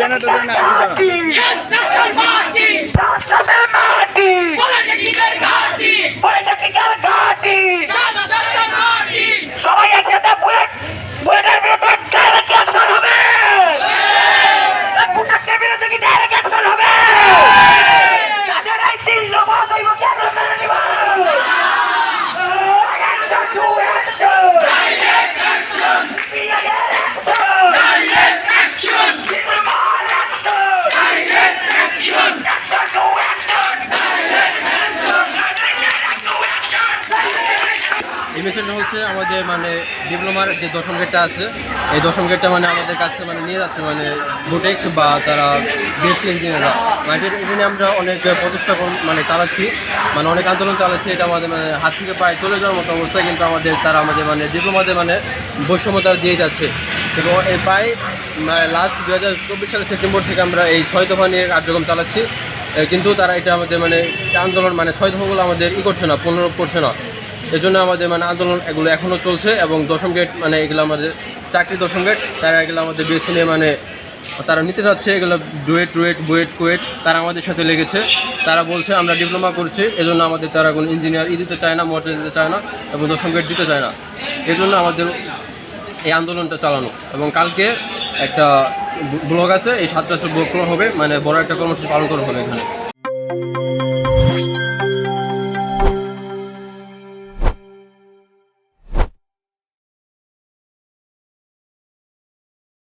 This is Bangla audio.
ব্যানারটা দেন না সবাই একসাথে বুয়েটের বিরুদ্ধে ডাইরেক্ট অ্যাকশন হবে। বুয়েটের বিরুদ্ধে কি ডাইরেক্ট অ্যাকশন হবে? তাদের এই তিন দফা দৈব কি আমরা মেনে নিব? Action to action, direct action, direct action, direct action, action to action, direct action, এই মিশনটা হচ্ছে আমাদের মানে ডিপ্লোমার যে দশম গেটটা আছে, এই দশম গেটটা মানে আমাদের কাছে মানে নিয়ে যাচ্ছে মানে বুটেক্স বা তারা বিএসসি ইঞ্জিনিয়াররা মানে এটা নিয়ে আমরা অনেক প্রচেষ্টা মানে চালাচ্ছি, মানে অনেক আন্দোলন চালাচ্ছি। এটা আমাদের মানে হাত থেকে প্রায় চলে যাওয়ার মতো অবস্থা, কিন্তু তারা আমাদের মানে ডিপ্লোমাতে মানে বৈষম্য তারা দিয়ে যাচ্ছে। এবং এই প্রায় লাস্ট 2024 সালের সেপ্টেম্বর থেকে আমরা এই 6 দফা নিয়ে কার্যক্রম চালাচ্ছি, কিন্তু তারা এটা আমাদের মানে আন্দোলন মানে 6 দফাগুলো আমাদের করছে না, পুনরূপ করছে না। এজন্য আমাদের মানে আন্দোলন এগুলো এখনও চলছে। এবং দশম গেট মানে এগুলো আমাদের চাকরি দশম গেট, তারা এগুলো আমাদের বিএসসি নিয়ে মানে তারা নিতে যাচ্ছে, এগুলো বুয়েট কুয়েট তারা আমাদের সাথে লেগেছে। তারা বলছে আমরা ডিপ্লোমা করছি, এজন্য আমাদের তারা কোনো ইঞ্জিনিয়ার দিতে চায় না, মর্যাদা দিতে চায় না এবং দশম গেট দিতে চায় না। এজন্য আমাদের এই আন্দোলনটা চালানো। এবং কালকে একটা ব্লগ আছে, এই 7টা ব্লগ হবে, মানে বড় একটা কর্মসূচি পালন করা হবে এখানে।